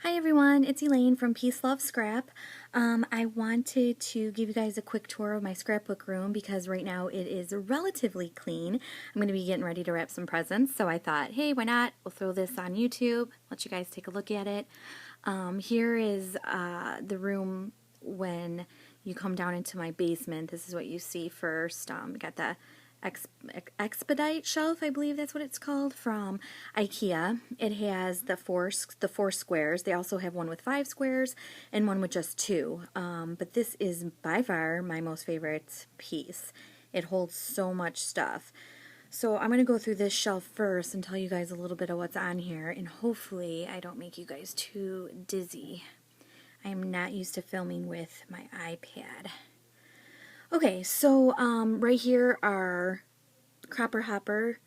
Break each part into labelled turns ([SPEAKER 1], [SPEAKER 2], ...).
[SPEAKER 1] Hi everyone, it's Elaine from Peace Love Scrap. I wanted to give you guys a quick tour of my scrapbook room because right now it is relatively clean. I'm going to be getting ready to wrap some presents, so I thought, hey, why not? We'll throw this on YouTube, let you guys take a look at it. Here is the room when you come down into my basement. This is what you see first. Got the Expedite shelf, I believe that's what it's called, from IKEA. It has the four squares. They also have one with 5 squares and one with just 2. But this is by far my most favorite piece. It holds so much stuff. So I'm going to go through this shelf first and tell you guys a little bit of what's on here, and hopefully I don't make you guys too dizzy. I am not used to filming with my iPad. Okay, so right here are Cropper Hopper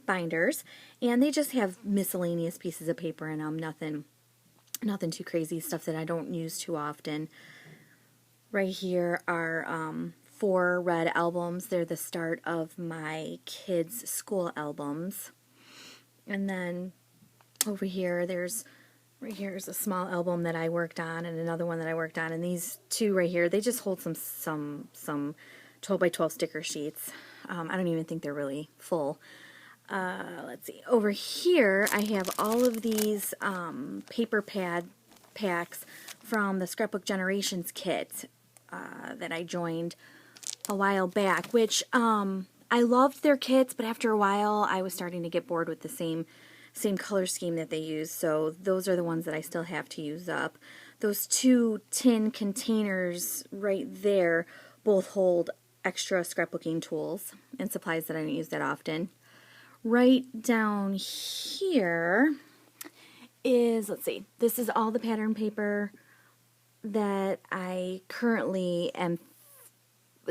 [SPEAKER 1] binders, and they just have miscellaneous pieces of paper in them, nothing too crazy, stuff that I don't use too often. Right here are 4 red albums. They're the start of my kids' school albums. And then over here, right here is a small album that I worked on and another one that I worked on. And these 2 right here, they just hold some 12 by 12 sticker sheets. I don't even think they're really full. Let's see. Over here, I have all of these paper pad packs from the Scrapbook Generations kit that I joined a while back, which I loved their kits, but after a while, I was starting to get bored with the same color scheme that they use, so those are the ones that I still have to use up. Those 2 tin containers right there both hold extra scrapbooking tools and supplies that I don't use that often. Right down here is, let's see, this is all the pattern paper that I currently am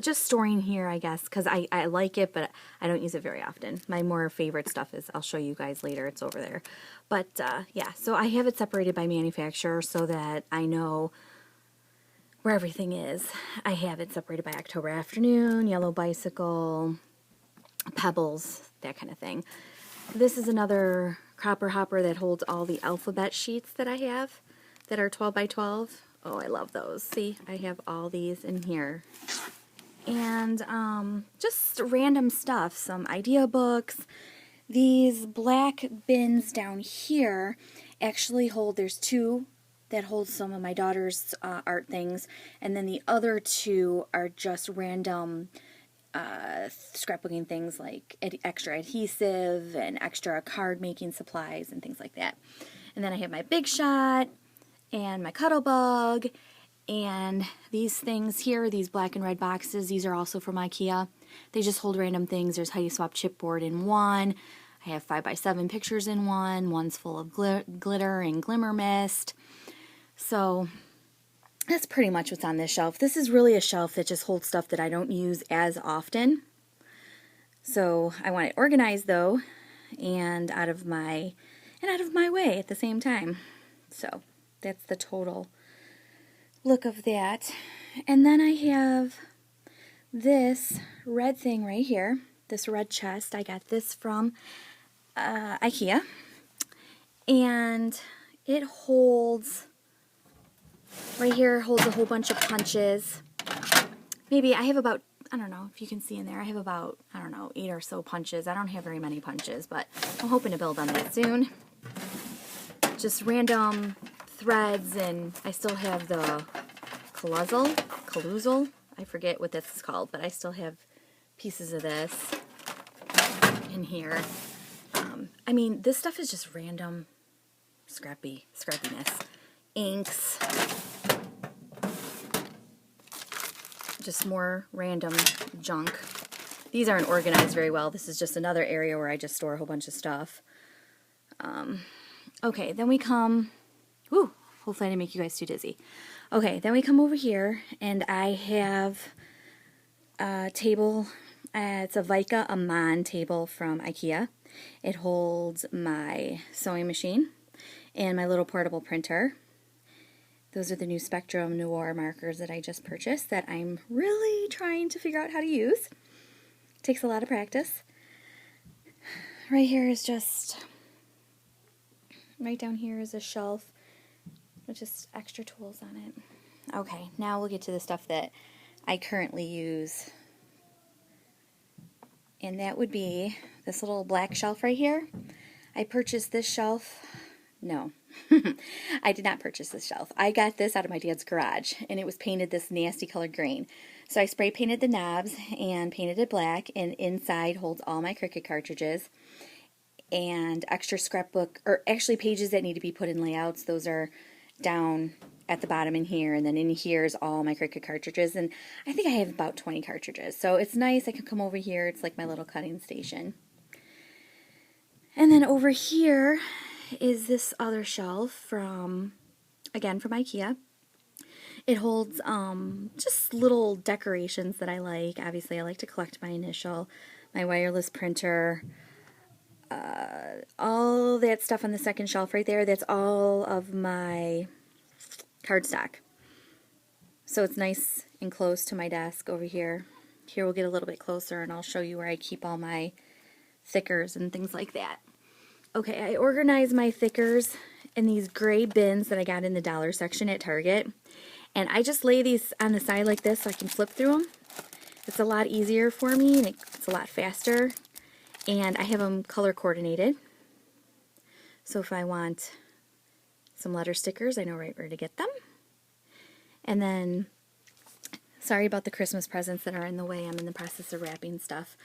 [SPEAKER 1] just storing here, I guess, because I like it, but I don't use it very often. My more favorite stuff is, I'll show you guys later, it's over there. But yeah, so I have it separated by manufacturer so that I know where everything is. I have it separated by October Afternoon, Yellow Bicycle, Pebbles, that kind of thing. This is another Cropper Hopper that holds all the alphabet sheets that I have that are 12 by 12. Oh, I love those. See, I have all these in here. And just random stuff, some idea books. These black bins down here actually hold, there's 2 that hold some of my daughter's art things, and then the other 2 are just random scrapbooking things like extra adhesive and extra card making supplies and things like that. And then I have my Big Shot and my Cuttlebug. And these things here, these black and red boxes, these are also from IKEA. They just hold random things. There's How You Swap Chipboard in one. I have 5x7 pictures in one. One's full of glitter and glimmer mist. So that's pretty much what's on this shelf. This is really a shelf that just holds stuff that I don't use as often. So I want it organized though, and out of my way at the same time. So that's the total look of that. And then I have this red thing right here, this red chest. I got this from IKEA, and it holds, right here holds a whole bunch of punches. Maybe I have about, I don't know if you can see in there, I have about, I don't know, 8 or so punches. I don't have very many punches, but I'm hoping to build on that soon. Just random threads, and I still have the colluzel, I forget what this is called, but I still have pieces of this in here. I mean, this stuff is just random scrappiness. Inks, just more random junk. These aren't organized very well. This is just another area where I just store a whole bunch of stuff. Okay, then we come, whew, hopefully I didn't make you guys too dizzy. Okay, then we come over here, and I have a table. It's a Vika Aman table from IKEA. It holds my sewing machine and my little portable printer. Those are the new Spectrum Noir markers that I just purchased that I'm really trying to figure out how to use. It takes a lot of practice. Right here is just, right down here is a shelf just extra tools on it. Okay, now we'll get to the stuff that I currently use. And that would be this little black shelf right here. I purchased this shelf. No, I did not purchase this shelf. I got this out of my dad's garage, and it was painted this nasty colored green. So I spray painted the knobs and painted it black, and inside holds all my Cricut cartridges and extra scrapbook, or actually pages that need to be put in layouts. Those are down at the bottom in here, and then in here is all my Cricut cartridges, and I think I have about 20 cartridges. So it's nice. I can come over here. It's like my little cutting station. And then over here is this other shelf from IKEA. It holds just little decorations that I like. Obviously, I like to collect my initial, my wireless printer, all that stuff on the second shelf right there. That's all of my cardstock. So it's nice and close to my desk over here. Here we'll get a little bit closer and I'll show you where I keep all my thickers and things like that. Okay, I organize my thickers in these gray bins that I got in the dollar section at Target. And I just lay these on the side like this so I can flip through them. It's a lot easier for me and it's a lot faster. And I have them color coordinated. So if I want some letter stickers, I know right where to get them. And then, sorry about the Christmas presents that are in the way. I'm in the process of wrapping stuff.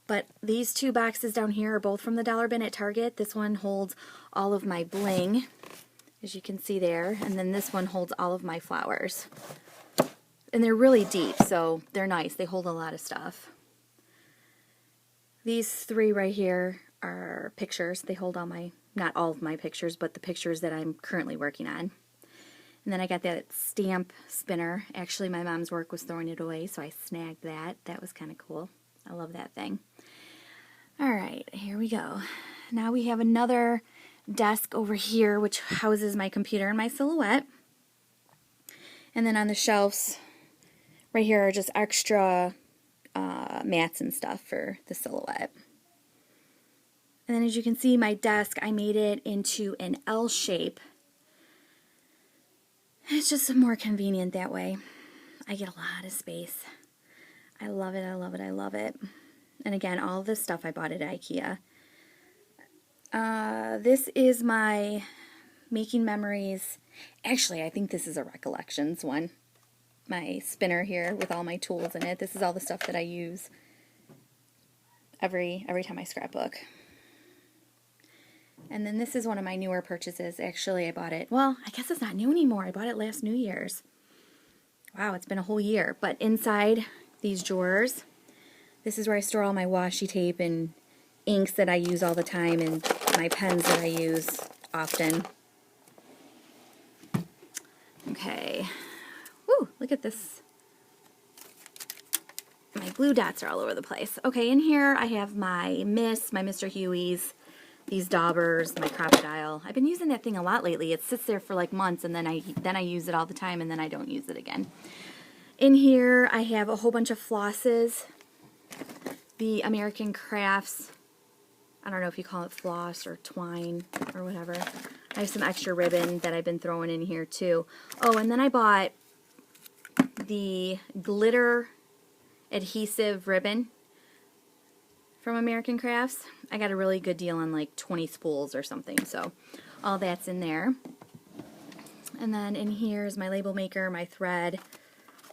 [SPEAKER 1] But these two boxes down here are both from the dollar bin at Target. This one holds all of my bling, as you can see there. And then this one holds all of my flowers. And they're really deep, so they're nice. They hold a lot of stuff. These three right here are pictures. They hold all my, not all of my pictures, but the pictures that I'm currently working on. And then I got that stamp spinner. Actually, my mom's work was throwing it away, so I snagged that. That was kind of cool. I love that thing. All right, here we go. Now we have another desk over here, which houses my computer and my Silhouette. And then on the shelves right here are just extra mats and stuff for the Silhouette. And then as you can see, my desk, I made it into an L shape. It's just more convenient that way. I get a lot of space. I love it, I love it, I love it. And again, all this stuff I bought at IKEA. This is my Making Memories. Actually, I think this is a Recollections one. My spinner here with all my tools in it. This is all the stuff that I use every time I scrapbook. And then this is one of my newer purchases. Actually, I bought it, well, I guess it's not new anymore. I bought it last New Year's. Wow, it's been a whole year. But inside these drawers, this is where I store all my washi tape and inks that I use all the time and my pens that I use often. Okay. Woo, look at this. My glue dots are all over the place. Okay, in here I have my my Mr. Huey's, these daubers, my crocodile. I've been using that thing a lot lately. It sits there for like months and then I use it all the time and then I don't use it again. In here I have a whole bunch of flosses. The American Crafts, I don't know if you call it floss or twine or whatever. I have some extra ribbon that I've been throwing in here too. Oh, and then I bought the glitter adhesive ribbon from American Crafts. I got a really good deal on like 20 spools or something, so all that's in there. And then in here is my label maker, my thread,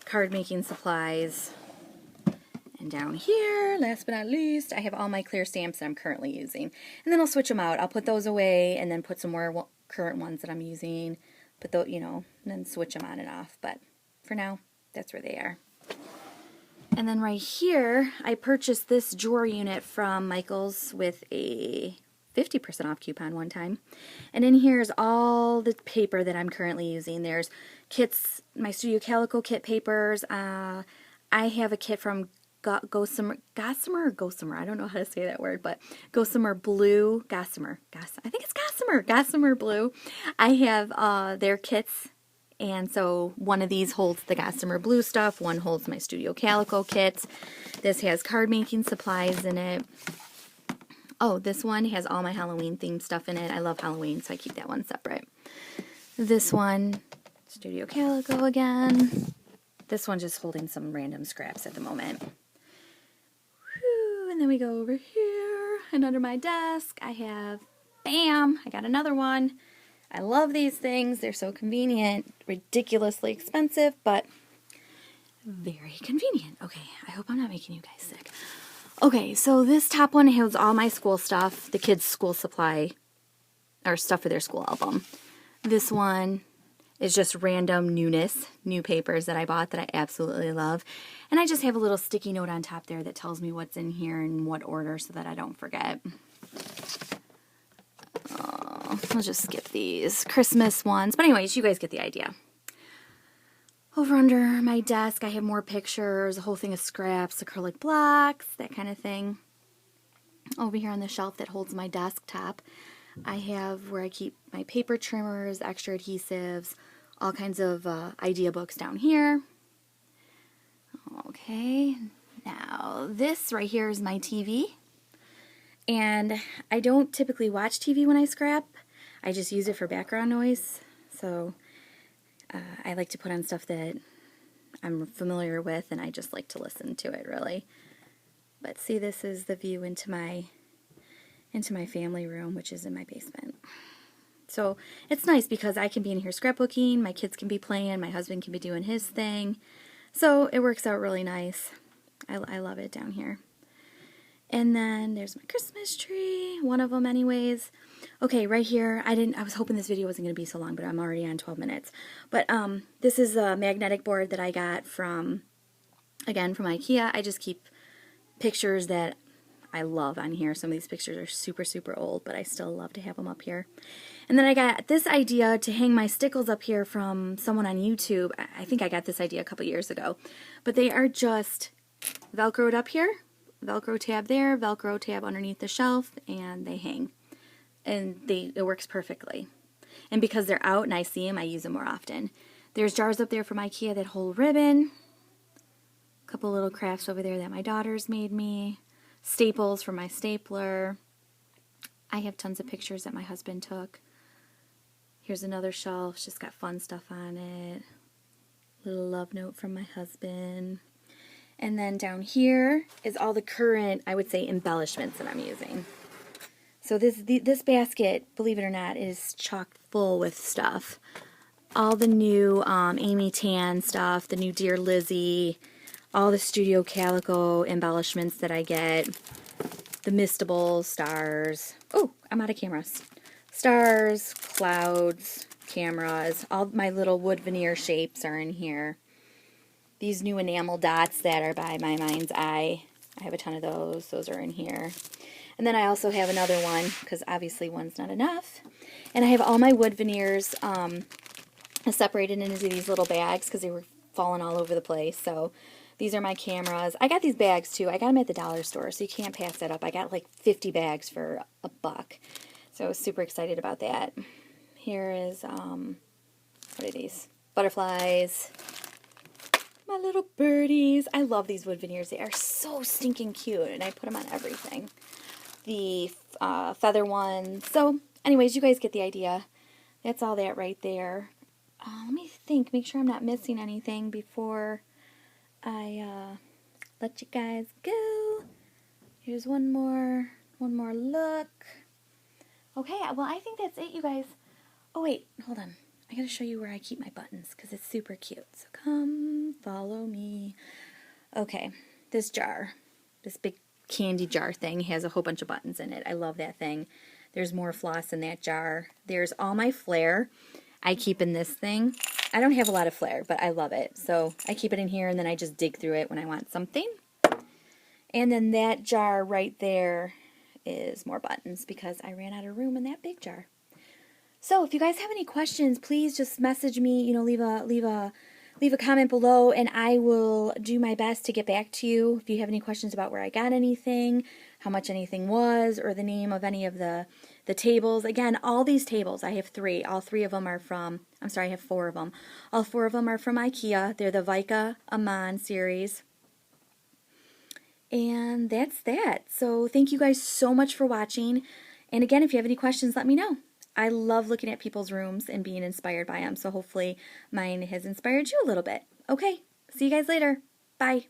[SPEAKER 1] card making supplies. And down here, last but not least, I have all my clear stamps that I'm currently using. And then I'll switch them out. I'll put those away and then put some more current ones that I'm using. Put those, you know, and then switch them on and off. But for now, that's where they are. And then right here, I purchased this drawer unit from Michael's with a 50% off coupon one time. And in here is all the paper that I'm currently using. There's kits, my Studio Calico kit papers. I have a kit from Gossamer, I don't know how to say that word, but Gossamer Blue, I think it's Gossamer Blue. I have their kits, and so one of these holds the Gossamer Blue stuff, one holds my Studio Calico kits. This has card making supplies in it. Oh, this one has all my Halloween themed stuff in it. I love Halloween, so I keep that one separate. This one Studio Calico again. This one's just holding some random scraps at the moment. Whew, and then we go over here, and under my desk I have, bam, I got another one. I love these things. They're so convenient, ridiculously expensive, but very convenient. Okay, I hope I'm not making you guys sick. Okay, so this top one has all my school stuff, the kids' school supply, or stuff for their school album. This one is just random newness, new papers that I bought that I absolutely love. And I just have a little sticky note on top there that tells me what's in here and what order so that I don't forget. I'll just skip these Christmas ones. But anyways, you guys get the idea. Over under my desk, I have more pictures, a whole thing of scraps, acrylic blocks, that kind of thing. Over here on the shelf that holds my desktop, I have where I keep my paper trimmers, extra adhesives, all kinds of idea books down here. Okay, now this right here is my TV. And I don't typically watch TV when I scrap. I just use it for background noise. So I like to put on stuff that I'm familiar with, and I just like to listen to it, really. But see, this is the view into my family room, which is in my basement. So it's nice because I can be in here scrapbooking, my kids can be playing, my husband can be doing his thing. So it works out really nice. I love it down here. And then there's my Christmas tree, one of them anyways. Okay, right here, I was hoping this video wasn't going to be so long, but I'm already on 12 minutes. But this is a magnetic board that I got from IKEA. I just keep pictures that I love on here. Some of these pictures are super, super old, but I still love to have them up here. And then I got this idea to hang my stickles up here from someone on YouTube. I think I got this idea a couple years ago. But they are just Velcroed up here. Velcro tab there, Velcro tab underneath the shelf, and they hang. And it works perfectly. And because they're out and I see them, I use them more often. There's jars up there from IKEA that hold ribbon. A couple little crafts over there that my daughters made me. Staples for my stapler. I have tons of pictures that my husband took. Here's another shelf. It's just got fun stuff on it. Little love note from my husband. And then down here is all the current, I would say, embellishments that I'm using. So this basket, believe it or not, is chock full with stuff. All the new Amy Tan stuff, the new Dear Lizzie, all the Studio Calico embellishments that I get, the Mistables, stars. Oh, I'm out of cameras. Stars, clouds, cameras, all my little wood veneer shapes are in here. These new enamel dots that are by My Mind's Eye, I have a ton of those. Those are in here. And then I also have another one, because obviously one's not enough. And I have all my wood veneers separated into these little bags, because they were falling all over the place. So these are my cameras. I got these bags too. I got them at the dollar store, so you can't pass that up. I got like 50 bags for $1. So I was super excited about that. Here is, what are these? Butterflies. My little birdies. I love these wood veneers. They are so stinking cute, and I put them on everything. The feather ones. So, anyways, you guys get the idea. That's all that right there. Let me think. Make sure I'm not missing anything before I let you guys go. Here's one more look. Okay, well, I think that's it, you guys. Oh, wait, hold on. I gotta show you where I keep my buttons because it's super cute. So come follow me. Okay, this jar, this big candy jar thing has a whole bunch of buttons in it. I love that thing. There's more floss in that jar. There's all my flair I keep in this thing. I don't have a lot of flair, but I love it. So I keep it in here, and then I just dig through it when I want something. And then that jar right there is more buttons because I ran out of room in that big jar. So if you guys have any questions, please just message me, leave a comment below, and I will do my best to get back to you. If you have any questions about where I got anything, how much anything was, or the name of any of the tables. Again, all these tables, I have 3. All 3 of them are from, I'm sorry, I have 4 of them. All 4 of them are from IKEA. They're the Vika Aman series. And that's that. So thank you guys so much for watching. And again, if you have any questions, let me know. I love looking at people's rooms and being inspired by them. So hopefully mine has inspired you a little bit. Okay, see you guys later. Bye.